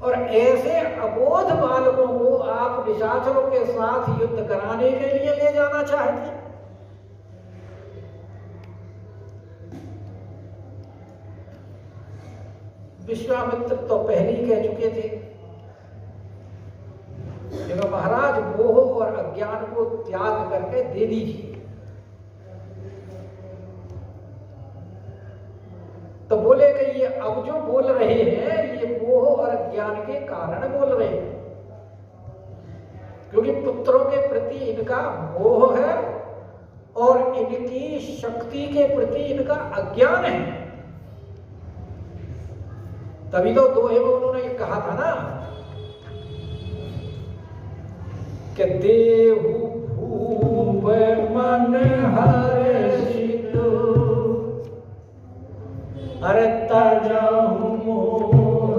और ऐसे अबोध बालकों को आप निशाचरों के साथ युद्ध कराने के लिए ले जाना चाहते हैं। विश्वामित्र तो पहले ही कह चुके थे कि महाराज मोह और अज्ञान को त्याग करके दे दीजिए। तो बोले कि ये अब जो बोल रहे हैं ये मोह और अज्ञान के कारण बोल रहे हैं, क्योंकि पुत्रों के प्रति इनका मोह है और इनकी शक्ति के प्रति इनका अज्ञान है। तभी तो दोहे में उन्होंने कहा था ना कि देहु भूप मन हर्षित अरे तजहु मोह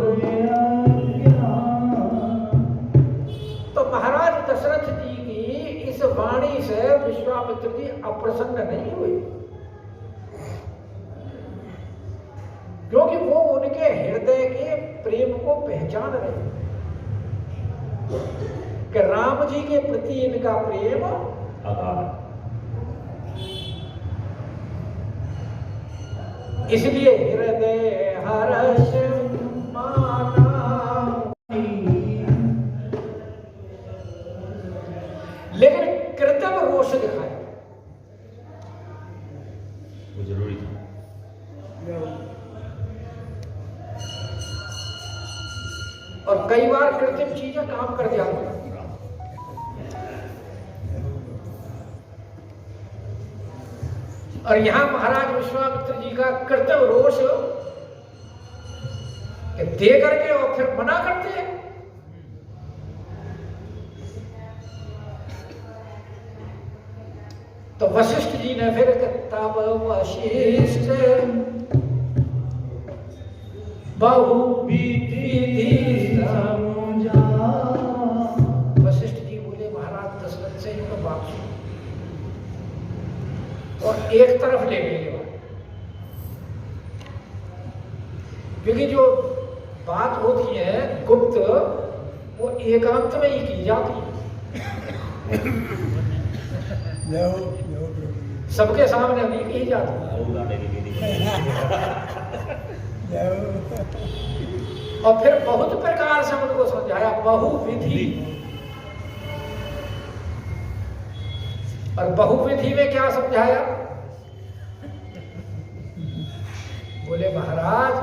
अज्ञान। तो महाराज दशरथ जी की इस वाणी से विश्वामित्र जी अप्रसन्न नहीं हुए, क्योंकि वो उनके हृदय के प्रेम को पहचान रहे कि राम जी के प्रति इनका प्रेम अगाध, इसलिए हृदय हर्ष माना। लेकिन कृत्रिम रोष दिखाया वो जरूरी था। और कई बार कृत्रिम चीजें काम कर जाती हैं। और यहां महाराज विश्वामित्र जी का कृत्रिम रोष दे करके और फिर मना करते हैं। तो वशिष्ठ जी ने फिर तब वशिष्ठ बहुविधि समझा। वशिष्ठ जी बोले महाराज दशरथ से इनको बात सुनो और एक तरफ ले गए, क्योंकि जो बात होती है गुप्त वो एकांत में ही की जाती है, सबके सामने नहीं की जाती। और फिर बहुत प्रकार से उनको समझाया, बहुविधि। और बहुविधि में क्या समझाया? बोले महाराज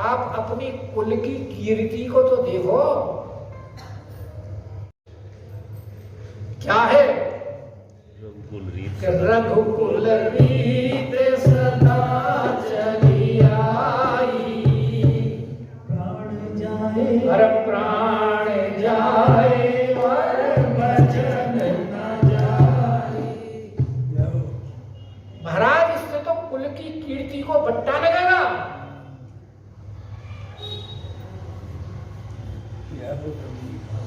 आप अपनी कुल की कीर्ति को तो देखो, क्या है? रघुकुल रीत सदा चली आई, प्राण जाए हर प्राण जाए वर वचन न जाए। महाराज इससे तो कुल की कीर्ति को बट्टा लगेगा।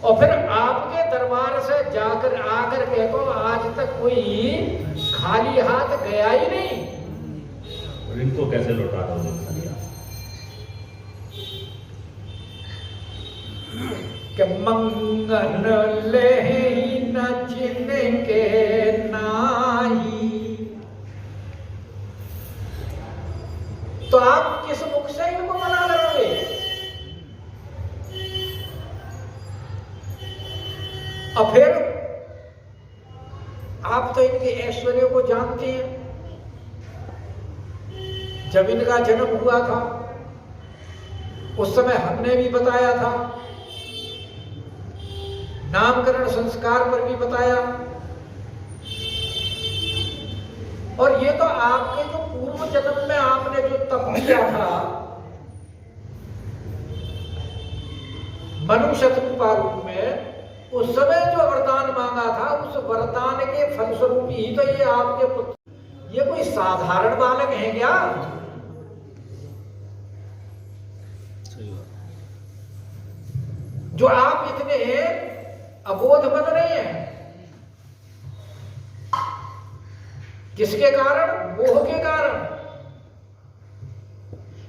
और फिर आपके दरबार से जाकर आकर के तो आज तक कोई खाली हाथ गया ही नहीं। और इनको कैसे लौटा दोगे खाली हाथ? कि मंगन ले न जिनके नाही, तो आप किस मुख से इनको मना करोगे? और फिर आप तो इनके ऐश्वर्य को जानते हैं। जब इनका जन्म हुआ था उस समय हमने भी बताया था, नामकरण संस्कार पर भी बताया। और ये तो आपके जो पूर्व जन्म में आपने जो तप किया था मनुष्य रूपा रूप में, उस समय जो वरदान मांगा था उस वरदान के फलस्वरूप ही तो ये आपके पुत्र। ये कोई साधारण बालक है क्या? जो आप इतने अबोध बन रहे हैं, किसके कारण? मोह के कारण।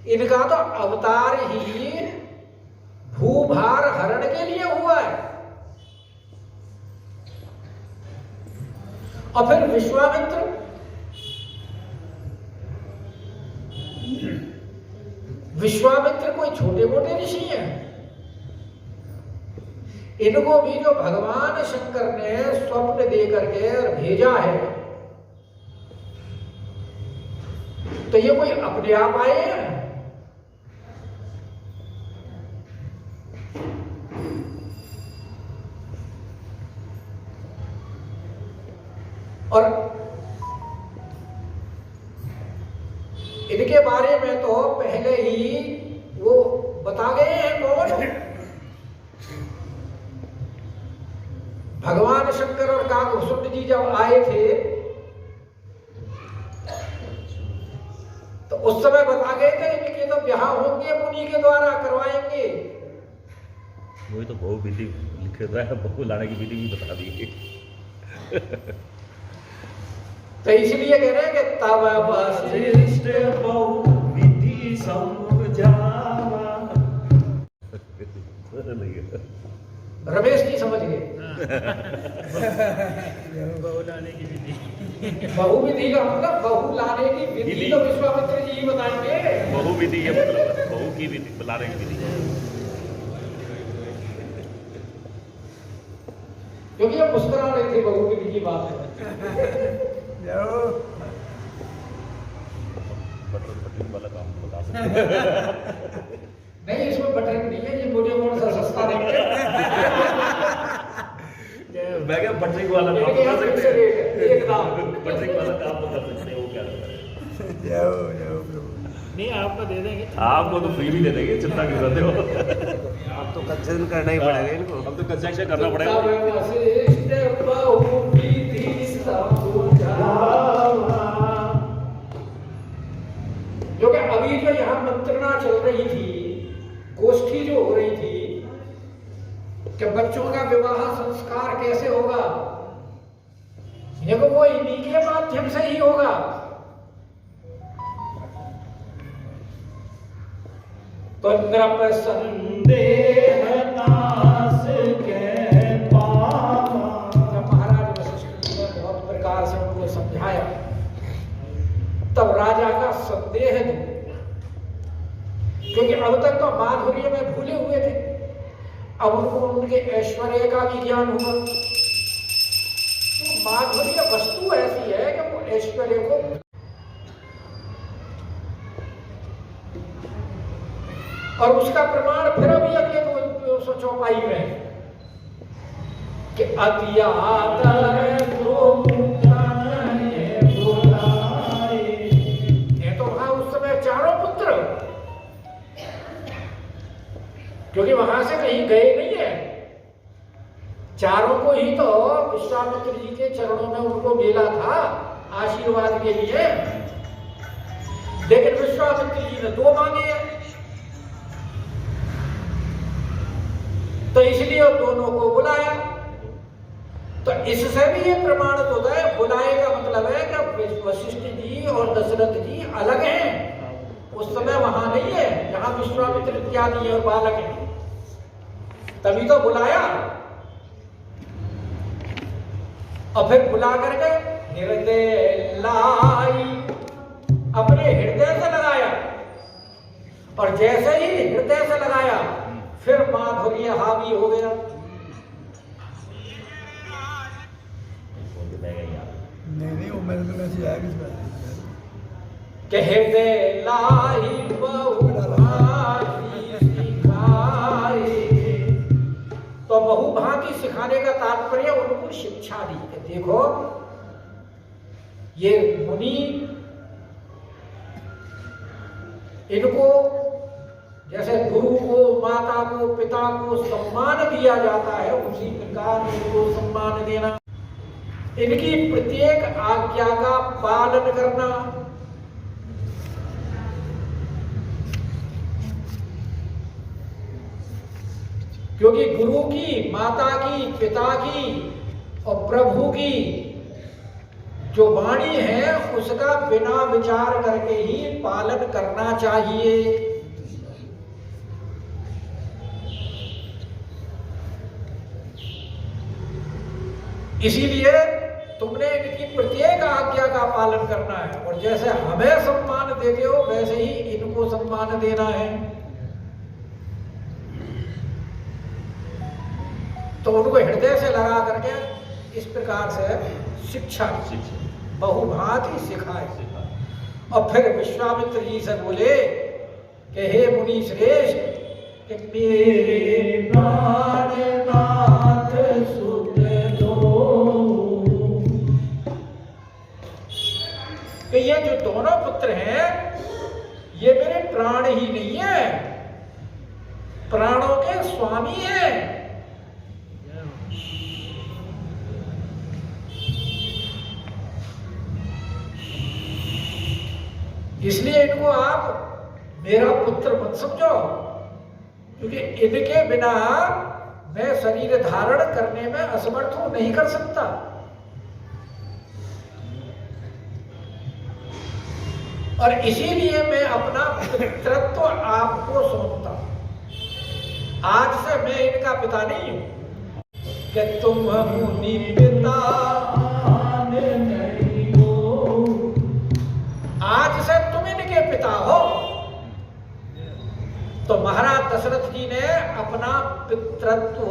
इनका तो अवतार ही और फिर विश्वामित्र, विश्वामित्र कोई छोटे मोटे ऋषि हैं? इनको भी जो भगवान शंकर ने स्वप्न दे करके और भेजा है, तो ये कोई अपने आप आए हैं? और इनके बारे में तो पहले ही वो बता गए हैं कौन? भगवान शंकर और काकभूषुंड जी जब आए थे तो उस समय बता गए थे इनके तो ब्याह होंगे, मुनि के द्वारा करवाएंगे। वही तो बहु विधि लिखे हुआ है, बहु लाने की विधि भी बता दी। तो इसलिए कह रहे हैं कि तब वशिष्ठ बहु विधि समझावा। रमेश जी समझ गए। बहु लाने की विधि, बहु विधि का मतलब बहु लाने की विधि तो विश्वामित्र जी ही बताएंगे। बहु विधि ये मतलब है, बहु की विधि, लाने की विधि। क्योंकि हम मुस्कुरा रहे थे बहु विधि की बात है। बटर वाला काम बता सकते नहीं, इसमें बटर नहीं है, ये मुझे कौन सा सस्ता नहीं है। मैं क्या बटरिंग वाला काम इनके यहाँ बता फिक्स सकते रेट है, एक दाम। बटरिंग वाला काम बता सकते हैं, वो क्या करता है। नहीं आपको दे देंगे। आपको तो फ्री भी दे देंगे, चिंता क्यों करते हो। अब तो कंसेशन करना ही पड़ेगा इनको। अब तो कंस्ट्रक्शन करना पड़ेगा। तब वशिष्ठ बहु विधि समझावा। जो कि अभी जो यहाँ मंत्रणा चल रही थी, गोष्ठी जो हो रही थी कि बच्चों का विवाह संस्कार कैसे होगा, देखो वो इन्हीं के माध्यम से ही होगा। तो नृप संदेह नाश के पावा। जब महाराज वशिष्ठ जी ने बहुत प्रकार से उनको समझाया, तब राजा का संदेह दूर, क्योंकि अब तक तो माधुर्य में भूले हुए थे, अब उनको उनके ऐश्वर्य का भी ज्ञान हुआ। तो माधुर्य वस्तु ऐसी है कि वो ऐश्वर्य को, और उसका प्रमाण फिर अभी अगले 254 में कि अतिआदर तो वहां उस समय चारों पुत्र, क्योंकि वहां से कहीं गए नहीं है, चारों को ही तो विश्वामित्र जी के चरणों में उनको मिला था आशीर्वाद के लिए। लेकिन विश्वामित्र जी ने 2 मांगे हैं, तो इसलिए दोनों को बुलाया। तो इससे भी ये प्रमाणित होता है, बुलाए का मतलब है कि वशिष्ठ जी और दशरथ जी अलग हैं, उस समय वहां नहीं है जहां विश्वामित्र इत्यादि और बालक हैं, तभी तो बुलाया। और फिर बुला करके हृदय लाई, अपने हृदय से लगाया, और जैसे ही हृदय से लगाया फिर माधुर्य हावी हो गया। नहीं वो मैंने से आगे कि हृदय लाही बहु भांति सिखाए। तो बहु भांति सिखाने का तात्पर्य उनको शिक्षा दी कि देखो ये मुनि, इनको जैसे गुरु को, माता को, पिता को सम्मान दिया जाता है, उसी प्रकार इनको सम्मान देना, इनकी प्रत्येक आज्ञा का पालन करना। क्योंकि गुरु की, माता की, पिता की और प्रभु की जो वाणी है उसका बिना विचार करके ही पालन करना चाहिए। इसीलिए तुमने इनकी प्रत्येक आज्ञा का पालन करना है और जैसे हमें सम्मान देते हो वैसे ही इनको सम्मान देना है। तो उनको हृदय से लगा करके इस प्रकार से शिक्षा बहुभांति सिखाए। और फिर विश्वामित्र जी से बोले कि हे मुनि श्रेष्ठ, कि मेरे प्राणनाथ सुत दो, कि ये जो दोनों पुत्र हैं ये मेरे प्राण ही नहीं है, प्राणों के स्वामी हैं। इसलिए इनको आप मेरा पुत्र मत समझो, क्योंकि इनके बिना मैं शरीर धारण करने में असमर्थ हूं, नहीं कर सकता। और इसीलिए मैं अपना पितृत्व आपको सौंपता हूं। आज से मैं इनका पिता नहीं हूं कि तुम मुनि पिता नहीं हो, आज से तुम इनके पिता हो। तो महाराज दशरथ जी ने अपना पितृत्व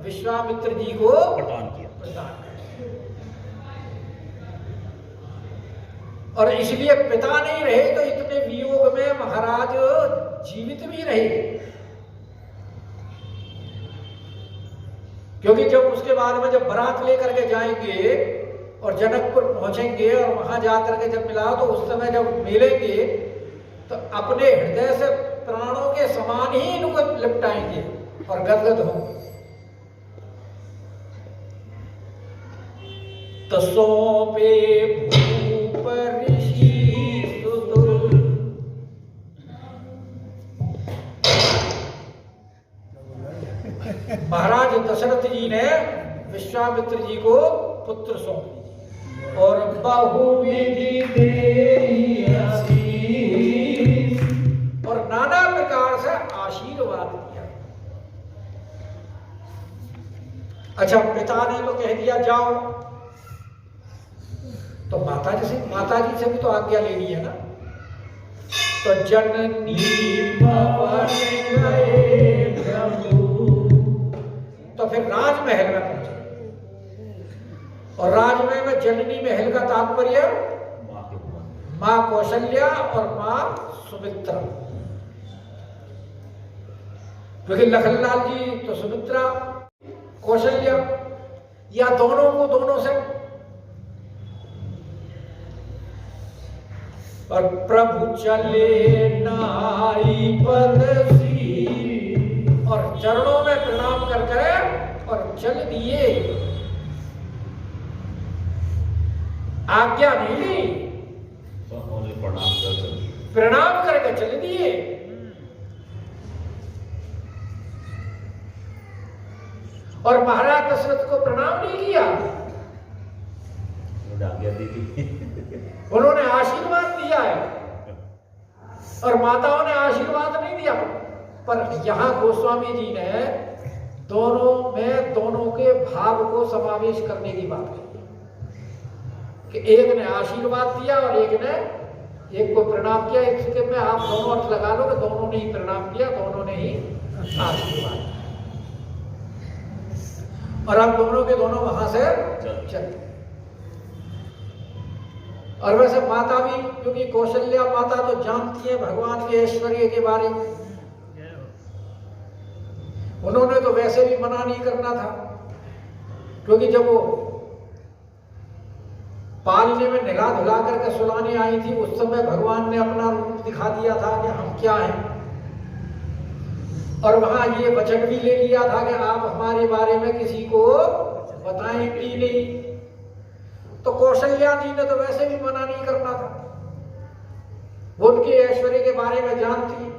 विश्वामित्र जी को प्रदान किया। और इसलिए पिता नहीं रहे तो इतने वियोग में महाराज जीवित भी रहे, क्योंकि जब उसके बाद में जब बारात लेकर के जाएंगे और जनकपुर पहुंचेंगे और वहां जाकर के जब मिला तो उस समय जब मिलेंगे तो अपने हृदय से प्राणों के समान ही इनको लिपटाएंगे और गदगद होंगे। तो सौंपे भूप ऋषि सुतुल, महाराज दशरथ जी ने विश्वामित्र जी को पुत्र सौंप दिए और बहुविधि देहि आशीष, और नाना प्रकार से आशीर्वाद दिया। अच्छा, पिता ने तो कह दिया जाओ, तो माता जी से भी तो आज्ञा लेनी है ना। तो जननी भवन गए प्रभु, तो फिर राजमहल में पहुंचे। और राजमहल में जननी महल का तात्पर्य मां कौशल्या और मां सुमित्रा, क्योंकि लखनलाल जी तो सुमित्रा कौशल्या, या दोनों को दोनों से। और प्रभु चले नाई पद सी, और चरणों में प्रणाम करके और चल दिए, आज्ञा नहीं ली, प्रणाम करके चल दिए। और महाराज दशरथ को प्रणाम नहीं किया, आज्ञा दी थी, उन्होंने आशीर्वाद दिया है, और माताओं ने आशीर्वाद नहीं दिया। पर यहां गोस्वामी जी ने दोनों में दोनों के भाव को समावेश करने की बात की कि एक ने आशीर्वाद दिया और एक को प्रणाम किया। इसके में आप दोनों अर्थ लगा लो कि दोनों ने ही प्रणाम किया, दोनों ने ही आशीर्वाद दिया, और अब दोनों के दोनों वहां से चले। और वैसे माता भी, क्योंकि कौशल्या माता तो जानती है भगवान के ऐश्वर्य के बारे में, उन्होंने तो वैसे भी मना नहीं करना था, क्योंकि जब वो पालने में नहला धुला करके सुलाने आई थी उस समय भगवान ने अपना रूप दिखा दिया था कि हम क्या हैं, और वहां ये वचन भी ले लिया था कि आप हमारे बारे में किसी को बताएं भी नहीं। तो कौशल्या जी ने तो वैसे भी मना नहीं करना था, वो उनके ऐश्वर्य के बारे में जानती।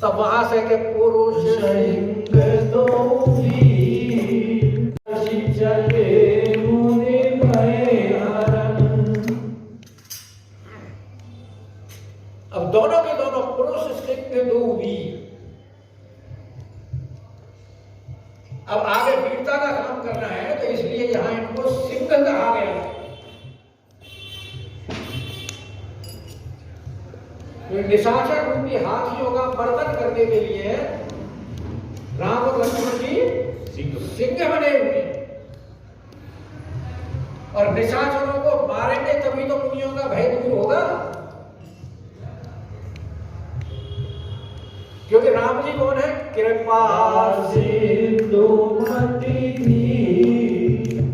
तब वहां से के पुरुष अब दोनों के दोनों पुरुष सिंह दो वीर। अब आगे वीरता का काम वर्णन करना है तो इसलिए यहाँ इनको सिंह कहा गया। निशाचर रूपी हाथियों का वर्णन करने के लिए राम और लक्ष्मण जी सिंह बने हुए हैं। और निशाचरों को मारेंगे तभी तो मुनियों का भय दूर होगा, क्योंकि राम जी कौन है? कृपा सिंधु मति दीन।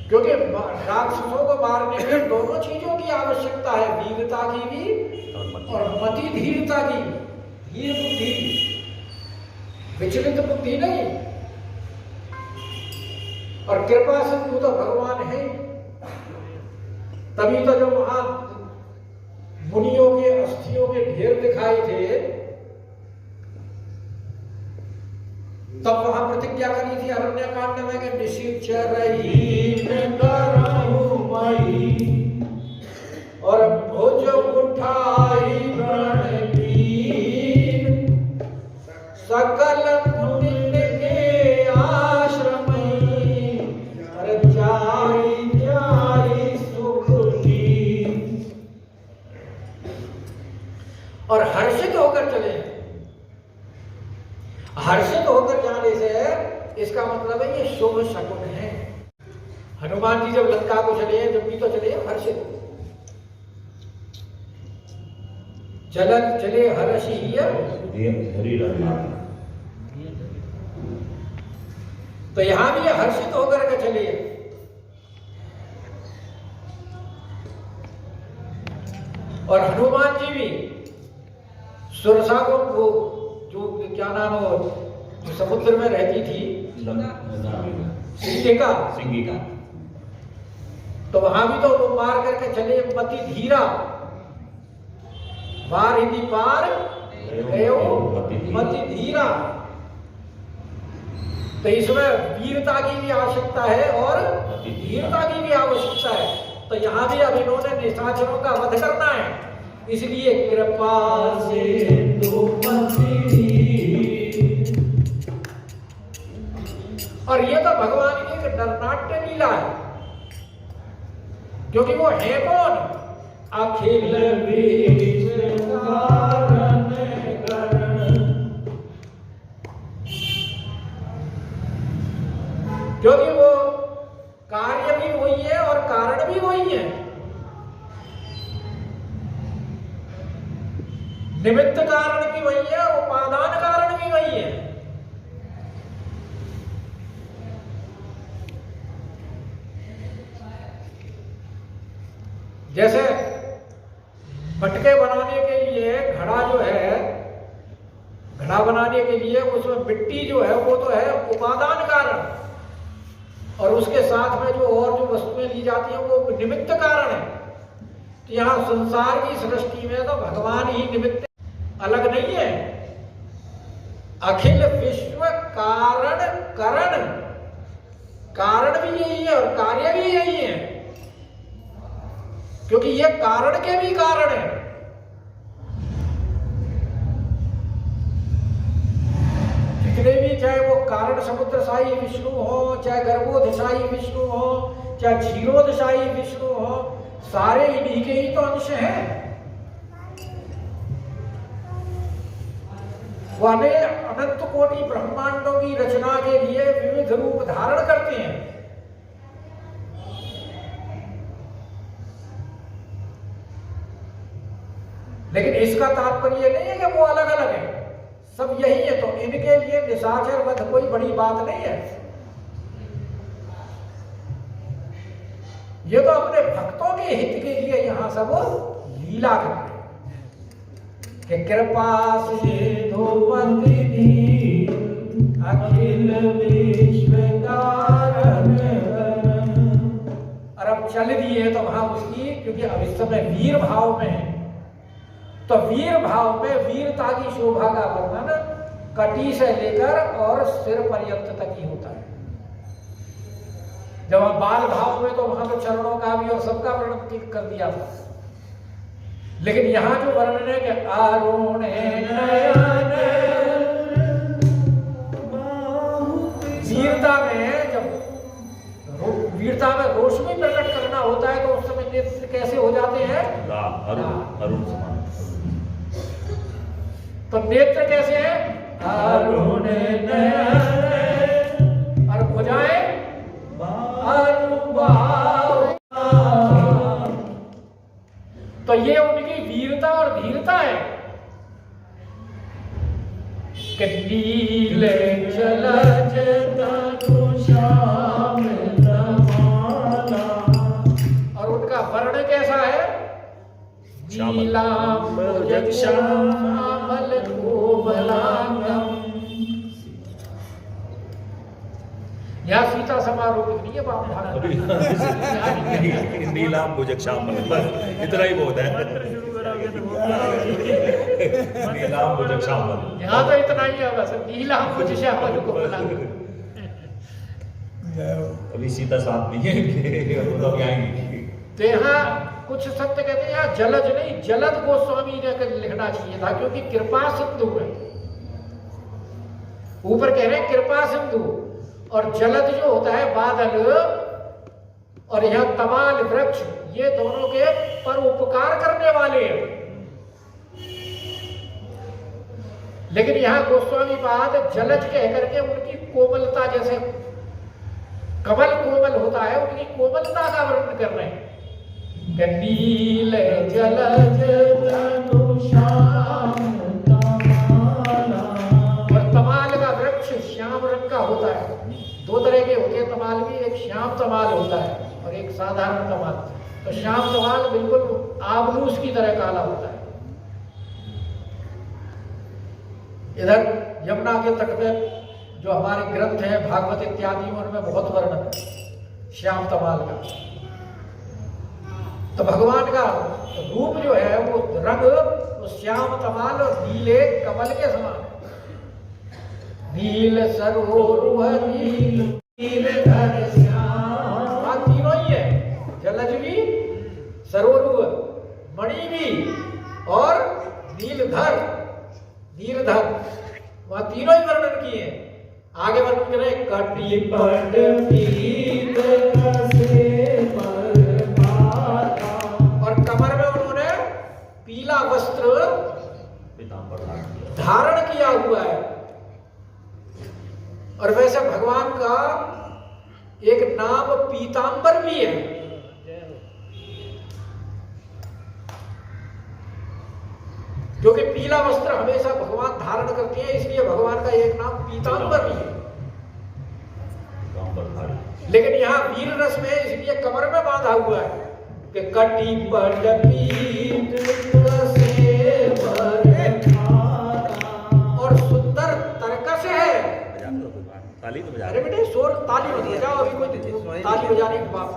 क्योंकि राक्षसों को मारने में दोनों चीजों की आवश्यकता है, वीरता की भी और मति धीरता की। धीर बुद्धि, विचलित बुद्धि नहीं। और कृपा सिंधु तो भगवान है, तभी तो जो वहां मुनियों के अस्थियों के ढेर दिखाई थे तब वहां प्रतिज्ञा करी थी अरण्यकांड में कि निशिचरहीन करहूं मई और भुज उठाई प्रणदीन सकल मुनिन के आश्रमई अरे जाई जाई सुख लीन। और हर्षित होकर चले। हर्षित होकर जाने से इसका मतलब है ये शुभ शकुन है। हनुमान जी जब लंका को चले, जब भी तो चले हर्षित, चलन चले हर्षीय तो यहां भी हर्षित होकर के चले। और हनुमान जी भी सुरसा को वो जो क्या नाम हो जो समुद्र में रहती थी सिंगिका, तो वहां भी तो वो मार करके चले। मति धीरा बार हिंदी पार मति धीरा। तो इसमें वीरता की भी आवश्यकता है और धीरता की भी आवश्यकता है। तो यहाँ भी अब इन्होंने निशाचरों का वध करना है, इसलिए कृपा सिंधु मति दीन। और ये तो भगवान की एक नरनाट्य लीला है, क्योंकि वो है कौन? अखिल विश्व कारण करण। क्योंकि वो कार्य भी वही है और कारण भी वही है। निमित्त कारण भी वही है, उपादान कारण भी वही है। जैसे मटके बनाने के लिए घड़ा जो है, घड़ा बनाने के लिए उसमें मिट्टी जो है वो तो है उपादान कारण, और उसके साथ में जो और जो वस्तुएं ली जाती हैं वो निमित्त कारण है। तो यहाँ संसार की सृष्टि में तो भगवान ही निमित्त, अलग नहीं है। अखिल विश्व कारण करण, कारण भी यही है और कार्य भी यही है, क्योंकि ये कारण के भी कारण है। जितने भी, चाहे वो कारण समुद्रशाही विष्णु हो, चाहे गर्भोदशाही विष्णु हो, चाहे क्षीरोदशाही विष्णु हो, सारे इन्हीं के ही तो अंश हैं। वाले अनंत कोटि ब्रह्मांडों की रचना के लिए विविध रूप धारण करते हैं। लेकिन इसका तात्पर्य नहीं है कि वो अलग अलग है, सब यही है। तो इनके लिए निशाचर वध कोई बड़ी बात नहीं है। ये तो अपने भक्तों के हित के लिए यहाँ सब लीला करते हैं कि कृपा सिंधु मति दीन अखिल विश्व कारण करण। और अब चल दिए तो वहां उसकी, क्योंकि अब इस समय वीर भाव में है, तो वीर भाव में वीरता की शोभा का वर्णन कटी से लेकर और सिर पर्यंत तक ही होता है। जब हम बाल भाव में तो वहां तो चरणों का भी और सबका वर्णन कर दिया था। लेकिन यहां जो वर्णन है कि अरुण नयन वीरता में रोष भी प्रकट करना होता है तो उस समय नेत्र कैसे हो जाते हैं? अरुण समान। तो नेत्र कैसे है? अरुण नयन और भुजाएं अनुभाव। तो ये उनकी वीरता और धीरता है कि नीले जलज तनु श्याम तमाला। और उनका वर्ण कैसा है? नीलांबर श्यामल कोमलांगम। यहाँ सीता समारोह नहीं है बाप भाग। नीलाम भुजग श्यामल, बस इतना ही बहुत है। शुरू करोगे तो नीलाम भुजग श्यामल, यहाँ तो इतना ही है बस, नीलाम भुज श्यामल कोमलांगम। अभी सीता साथ नहीं है, वो तो आएंगी। तो यहाँ कुछ सत्य कहते हैं, यहाँ जलज नहीं जलद गोस्वामी ने लिखना चाहिए था, क्योंकि कृपा सिंधु है। ऊपर कह रहे हैं कृपा सिंधु, और जलद जो होता है बादल, और यह तमाल वृक्ष, ये दोनों के परोपकार करने वाले हैं। लेकिन यहां गोस्वामी पाद जलज कह करके उनकी कोमलता, जैसे कमल कोमल होता है, उनकी कोमलता का वर्णन कर रहे हैं। नील जलज तनु श्याम तमाला। और तमाल का वृक्ष श्याम रंग का होता है। दो तरह के होते हैं तमाल भी, एक श्याम तमाल होता है और एक साधारण तमाल। तो श्याम तमाल बिल्कुल आबनूस की तरह काला होता है। इधर यमुना के तट पे जो हमारे ग्रंथ हैं भागवत इत्यादि, उनमें बहुत वर्णन है श्याम तमाल का। तो भगवान का रूप जो है वो रंग वो श्याम तमाल और नीले कमल के समान है। नील सरोरुह नीलधर श्याम, तीनों ही है, जलज भी, सरोरुह मणि भी, और नीलधर नीलधर, वह तीनों ही वर्णन किए हैं। आगे वर्णन करें कटी पट पीत कसे परमाता। और कमर में उन्होंने पीला वस्त्र धारण किया हुआ है। और वैसे भगवान का एक नाम पीतांबर भी है, क्योंकि पीला वस्त्र हमेशा भगवान धारण करते हैं, इसलिए भगवान का एक नाम पीतांबर भी है। लेकिन यहाँ वीर रस में इसलिए कमर में बांधा हुआ है कि कटी पट पीत कसे परमाता। और सुंदर तर्कस है। ताली तो बजा। अरे बेटे शोर ताली मत बजाओ, अभी कोई ताली बजाने के बाद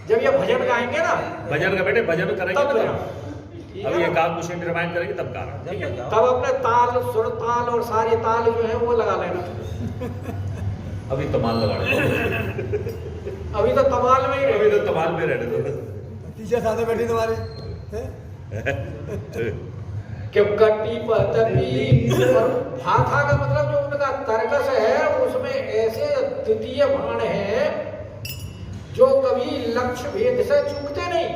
जब ये भजन गाएंगे ना, भजन का बेटे भजन करेंगे तब तो अभी एकांत रामायण करेंगे तब गाना। तब अपने ताल सुर ताल और सारे ताल जो है वो लगा लेना। अभी तमाल लगा रहे, अभी तो तमाल में ही अभी तो तमाल में रह रहे। पीछे साथे बैठी तुम्हारे कि कटी पतपी। और भाथा का मतलब जो उनका तर्कस है, उसमें ऐसे द्वितीय बाण है जो कभी लक्ष्य भेद से चूकते नहीं।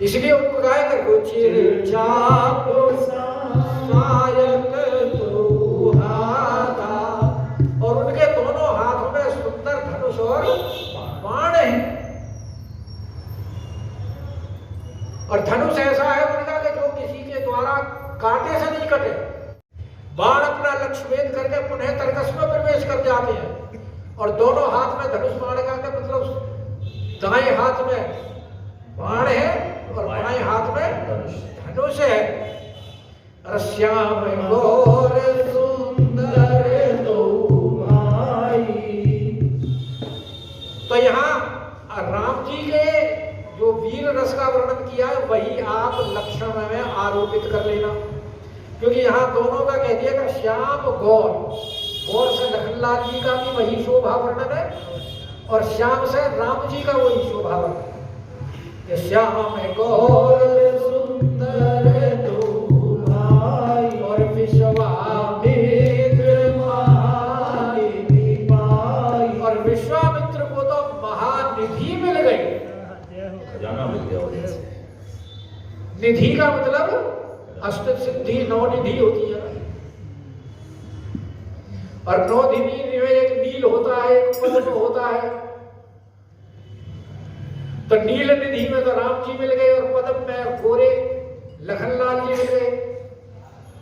इसलिए उनको गाय कर रुचिर चाप सायक दुहाता। और उनके दोनों हाथों में सुंदर धनुष और बाण है। और धनुष ऐसा है उनका कि जो किसी के द्वारा कांटे से नहीं कटे। बाण अपना लक्ष्य भेद करके पुनः तर्कस में प्रवेश कर जाते हैं। और दोनों हाथ में धनुष बाण का मतलब दाएं हाथ में बाण है और बाएं हाथ में धनुष है। श्याम गौर सुंदर दो भाई। तो यहाँ राम जी के जो वीर रस का वर्णन किया है वही आप लक्षण में आरोपित कर लेना, क्योंकि यहाँ दोनों का कह दिया कि श्याम गौर। गौर से लखनलाल जी का भी वही शोभा वर्णन है और श्याम से राम जी का वही शोभा वर्णन। श्याम गौर सुंदर दो भाई और विश्वामित्र महादेवी। मिल गया वजह से। निधि का मतलब अष्ट सिद्धि 9 निधि होती है, और 9 निधि में एक नील होता है, एक पद्म होता है। तो नील निधि में तो राम जी मिल गए और पद्म में गोरे लखनलाल जी मिल गए,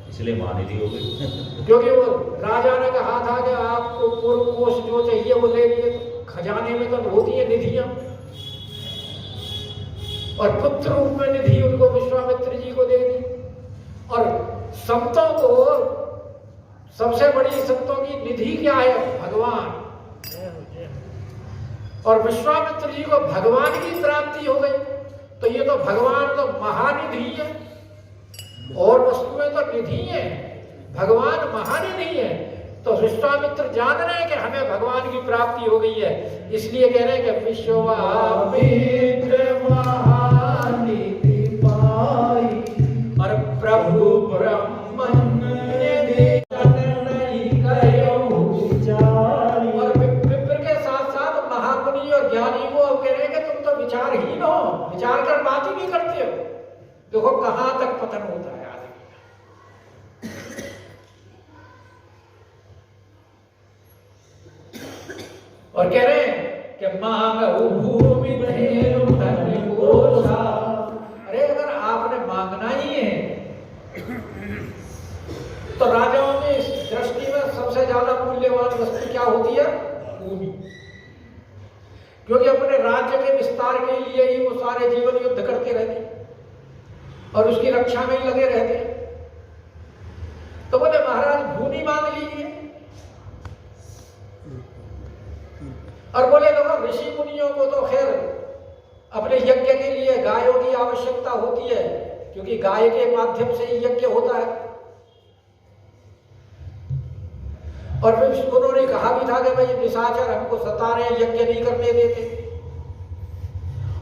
इसलिए महानिधि हो गई। क्योंकि वो राजा ने कहा था कि आपको पूर्व कोष जो चाहिए वो ले लिए। खजाने में तो होती है निधियां, और पुत्र रूप में निधि उनको विश्वामित्र जी को दे दी। और संतों को सबसे बड़ी संतों की निधि क्या है? भगवान। और विश्वामित्र जी को भगवान की प्राप्ति हो गई। तो ये तो भगवान तो महानिधि है, और वस्तुएं तो निधि है, भगवान महानिधि है। तो विश्वामित्र जान रहे हैं कि हमें भगवान की प्राप्ति हो गई है, इसलिए कह रहे हैं कि विश्वामित्र महानिधि पाई, और प्रभु ब्रह्मण्य और विप्र के साथ साथ महामुनि और ज्ञानी को अब कह रहे हैं कि तुम तो विचारहीन हो, विचार कर बात ही नहीं करते हो। देखो कहां तक पतन होता है आदमी। और कह रहे हैं कि मांगहु भूमि धेनु धन कोशा। अरे अगर आपने मांगना ही है तो राजाओं में इस दृष्टि में सबसे ज्यादा मूल्यवान वस्तु क्या होती है? भूमि। क्योंकि अपने राज्य के विस्तार के लिए ही वो सारे जीवन युद्ध करते रहते और उसकी रक्षा में ही लगे रहते। तो बोले महाराज भूमि मांग लीजिए। और बोले देखो ऋषि मुनियों को तो खैर अपने यज्ञ के लिए गायों की आवश्यकता होती है, क्योंकि गाय के माध्यम से ही यज्ञ होता है। और फिर उन्होंने कहा भी था कि भाई निशाचर हमको सता रहे, यज्ञ नहीं करने देते,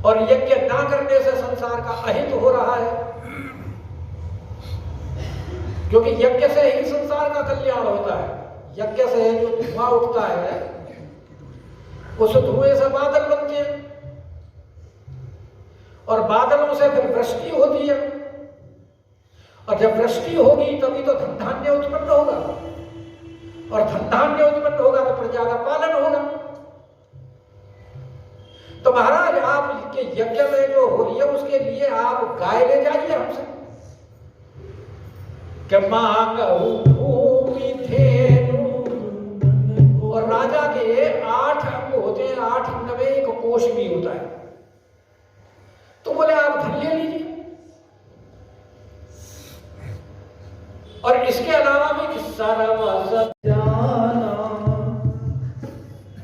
और यज्ञ ना करने से संसार का अहित हो रहा है, क्योंकि यज्ञ से ही संसार का कल्याण होता है। यज्ञ से जो धुआं उठता है उस धुएं से बादल बनते हैं, और बादलों से फिर वृष्टि होती है, और जब वृष्टि होगी तभी तो धन धान्य उत्पन्न होगा, और धन धान्य उत्पन्न होगा तो प्रजा का पालन होगा। तो महाराज आपके यज्ञ में जो हो रही है उसके लिए आप गाय ले जाइए हमसे। कि मांगहु भूमि धेनु, और राजा के 8 अंग होते हैं, 8 अंग में एक कोष भी होता है। तो बोले आप धन ले लीजिए, और इसके अलावा भी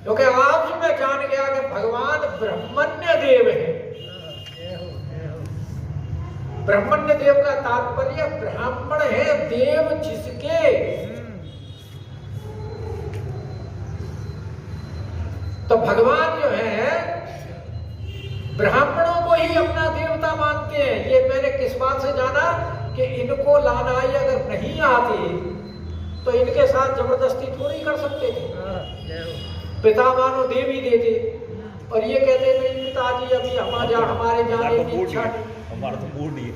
क्योंकि आप जो मैं जान गया कि भगवान ब्रह्मण्य देव है। ब्रह्मण्य देव का तात्पर्य ब्राह्मण है, देव जिसके। तो भगवान जो है ब्राह्मणों को ही अपना देवता मानते हैं। ये मैंने किस बात से जाना कि इनको लाना ही अगर नहीं आती तो इनके साथ जबरदस्ती थोड़ी कर सकते थे। पिता मानो देवी देते, और ये कहते नहीं पिताजी अभी हमारे जाने की इच्छा नहीं। हमारा तो मूड नहीं है।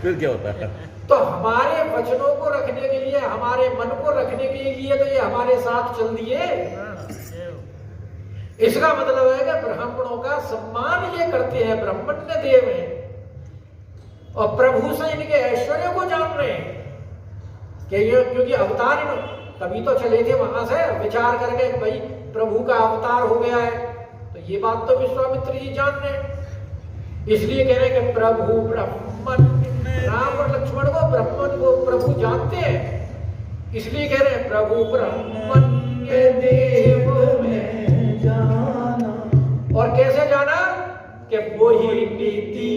फिर क्या होता है? तो हमारे वचनों को रखने के लिए, हमारे मन को रखने के लिए तो ये हमारे साथ चल दिए। इसका मतलब है कि ब्राह्मणों का सम्मान ये करते हैं, ब्रह्मण्य देव हैं, और प्रभु से इनके ऐश्वर्य को जान रहे हैं कि ये क्योंकि अवतार तभी तो चले थे वहां से विचार करके कि भाई प्रभु का अवतार हो गया है। तो ये बात तो विश्वामित्र जी जान रहे हैं, इसलिए कह रहे हैं कि प्रभु ब्रह्मण्य। राम और लक्ष्मण को ब्रह्मण्य को प्रभु जानते हैं, इसलिए कह रहे हैं प्रभु ब्रह्मण्य देव में जाना। और कैसे जाना? कि वो ही नीति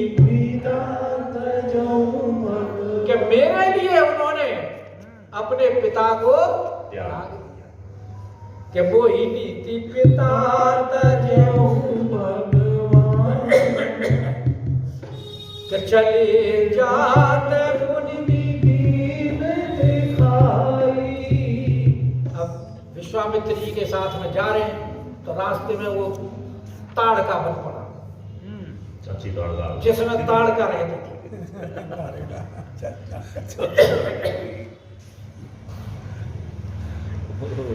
कि मेरे लिए उन्होंने अपने पिता को त्याग दिया, कि वो ही नीति पिता तजो भगवान, कि चले जात मुनि दीन दिखाई। अब विश्वामित्र जी के साथ में जा रहे हैं तो रास्ते में वो ताड़ का बन पड़ा, अच्छी दौड़गा जिसमें ताड़का रहती थी।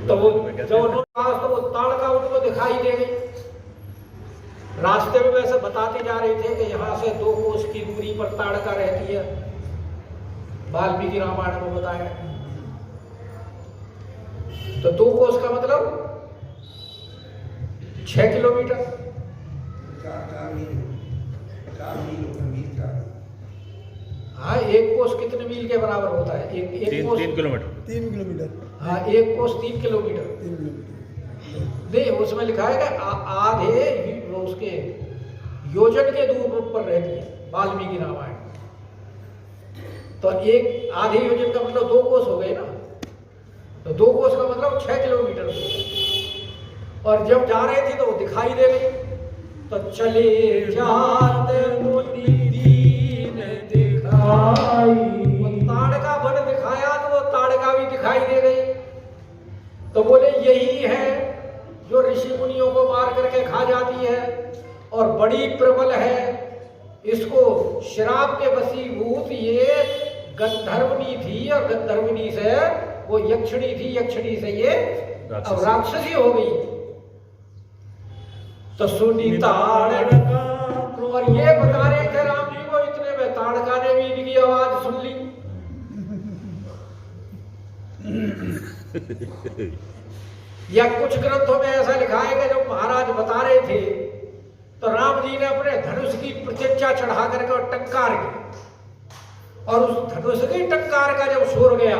तो वो जब उन्होंने कहा तो वो ताड़का उनको दिखाई दे गई। रास्ते में वैसे बताते जा रहे थे कि यहाँ से 2 कोस की दूरी पर ताड़का रहती है, वाल्मीकि रामायण में बताया। तो 2 कोस का मतलब 6 किलोमीटर। हाँ, 1 कोस कितने मील के बराबर होता है? एक कोस 3 किलोमीटर। 3 किलोमीटर। हाँ, 1 कोस 3 किलोमीटर। 3 किलोमीटर नहीं, उसमें लिखा है कि आधे उसके योजन के दूर पर रहती है वाल्मीकि रामायण। तो एक आधे योजन का मतलब 2 कोस हो गए ना, तो 2 कोस का मतलब 6 किलोमीटर। और जब जा रहे थे तो वो दिखाई दे गई। तो चले जात मुनि दीन दिखाई, वो ताड़का वन दिखाया तो वो ताड़का भी दिखाई दे गई। तो बोले यही है जो ऋषि मुनियों को मार करके खा जाती है और बड़ी प्रबल है। इसको शराब के वशीभूत ये गंधर्वनी थी और गंधर्वनी से वो यक्षिणी थी, यक्षिणी से ये अब राक्षसी हो गई। तो सुनी ताड़का, और ये बता रहे थे राम जी को, इतने में ताड़का ने भी इनकी आवाज सुन ली। या कुछ ग्रंथों में ऐसा लिखा है कि जब महाराज बता रहे थे तो राम जी ने अपने धनुष की प्रतिज्ञा चढ़ा करके और टंकार की, और उस धनुष की टंकार का जब शोर गया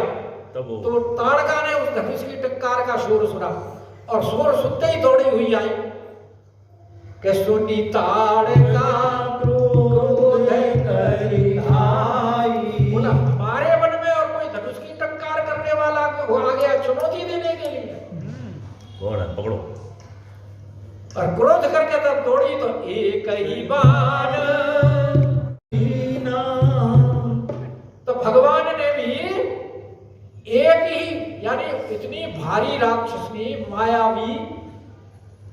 तो ताड़का ने उस धनुष की टंकार का शोर सुना, और शोर सुनते ही दौड़ी हुई आई कि सुनी ताड़का क्रोध करी आई। बोला हमारे वन में और कोई धनुष की टंकार करने वाला आ गया चुनौती देने के लिए, कौन है? पकड़ो। और क्रोध करके तब दौड़ी तो एक ही बाण, तो भगवान ने भी एक ही, यानी इतनी भारी राक्षसनी मायावी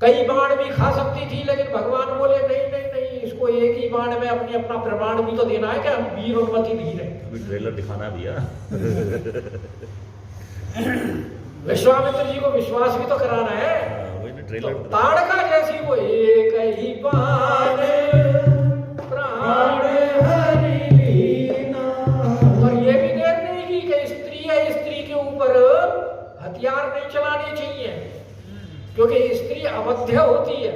कई बाण भी खा सकती थी, लेकिन भगवान बोले नहीं नहीं नहीं, इसको एक ही बाण में अपना प्रमाण भी तो देना है कि हम वीर उन्मति धीर है। अभी ट्रेलर दिखाना भी है। विश्वामित्र जी को विश्वास भी तो कराना है। ट्रेलर तो ताड़का जैसी वो एक ही बाण प्राण हरि लीना, और ये भी देर नहीं की कि स्त्री है, स्त्री के ऊपर हथियार नहीं चलाने चाहिए, क्योंकि स्त्री अवध्य होती है।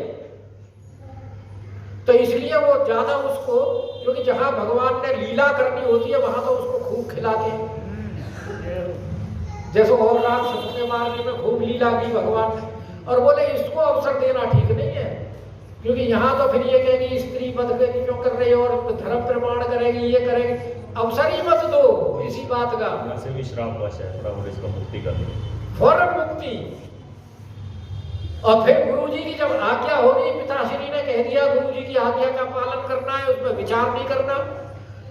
तो इसलिए वो ज्यादा उसको, क्योंकि जहां भगवान ने लीला करनी होती है वहां तो उसको खूब खिलाते हैं। जैसे और राक्षसों के मारने में खूब लीला की भगवान ने, और बोले इसको अवसर देना ठीक नहीं है, क्योंकि यहाँ तो फिर ये कहेगी स्त्री वध क्यों कर रही है और धर्म प्रमाण करेगी, ये करेगी, अवसर ही मत दो इसी बात का। वैसे भी श्राप वश है, थोड़ा इसका मुक्ति कर दो, फौरन मुक्ति। और फिर गुरु जी की जब आज्ञा होगी, पिताश्री ने कह दिया गुरु जी की आज्ञा का पालन करना है, उसमें विचार नहीं करना,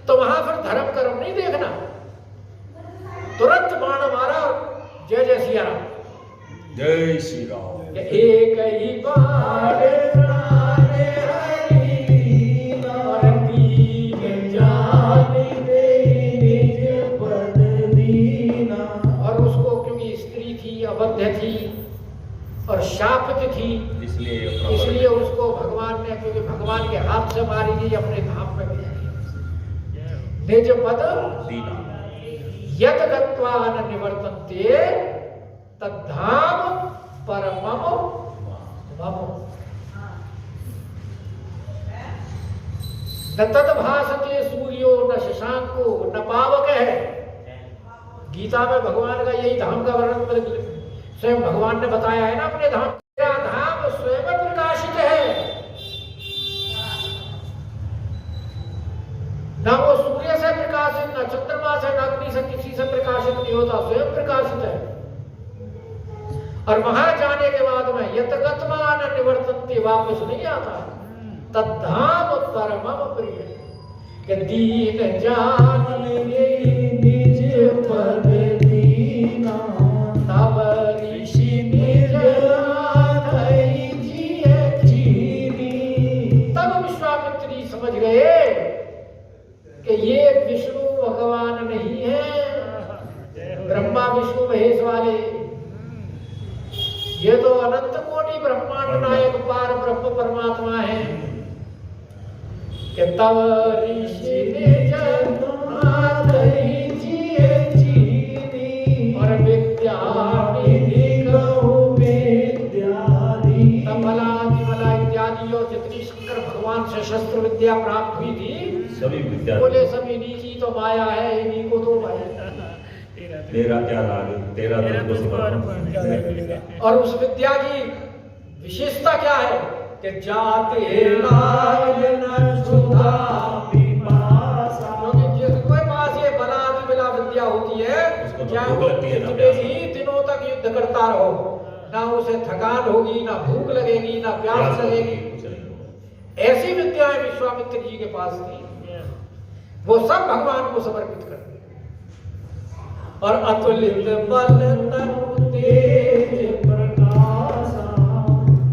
तो वहां फिर धर्म कर्म नहीं देखना, तुरंत बाण मारा और जय जय सिया राम, जय श्री राम। एक ही बाण प्राण हरि लीना, दीन जान दे निज पद दीना। और उसको क्योंकि स्त्री थी, अबद्ध थी और शापित थी, इसलिए उसको भगवान ने, क्योंकि भगवान के हाथ से मारी गई, अपने धाम में भेज दिया। निज पद दीना यत गत्वा न निवर्तन्ते तद्धाम परमम मम। न तद्भासते सूर्यो न शशांको न पावक है। गीता में भगवान का यही धाम का वर्णन स्वयं भगवान ने बताया है ना अपने धाम। मेरा धाम स्वयं प्रकाशित है, ना वो सूर्य से प्रकाशित, ना चंद्रमा से, ना अग्नि से, किसी से प्रकाशित नहीं होता, स्वयं प्रकाशित है। और वहां जाने के बाद में यतगतमान निवर्तन्ते, वापस नहीं आता, तद्धाम परमम प्रिय, कि दीन जान निज पद दीना, तब ऋषि निज धरि जिय चीरी। तब विश्वामित्री समझ गए कि ये विष्णु भगवान नहीं है, ब्रह्मा विष्णु महेश वाले, ये तो अनंत कोटि ब्रह्मांड नायक पार ब्रह्म परमात्मा है। कि तव ऋषि ने जन्मात ही जिए जीनी और विद्या निधि कहूं विद्याधि। तब भला इत्यादि और जितनी शंकर भगवान से शस्त्र विद्या प्राप्त हुई थी सभी विद्या बोले सब इन्हीं की तो माया है, इन्हीं को तो माया। तेरा क्या राग, तेरा तुझको समर्पण। और उस विद्या की विशेषता क्या है कि जाते लाल न सुधा पिपासा। क्योंकि जिसके पास ये बलादि बिला विद्या होती है, उसको तो चाहे भूख वो लगती है ना, कितने ही दिनों तक युद्ध करता रहो, ना उसे थकान होगी, ना भूख लगेगी, ना प्यास लगेगी। ऐसी विद्याएं विश्वामित्र जी के पास थी, वो सब भगवान को समर्पित करते। और अतुलित बल तनु तेज प्रकाशा।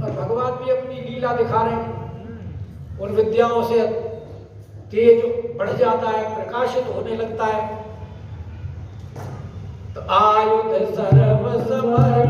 और भगवान भी अपनी लीला दिखा रहे हैं, उन विद्याओं से तेज बढ़ जाता है, प्रकाशित होने लगता है। तो आयुध सर्व समर्पित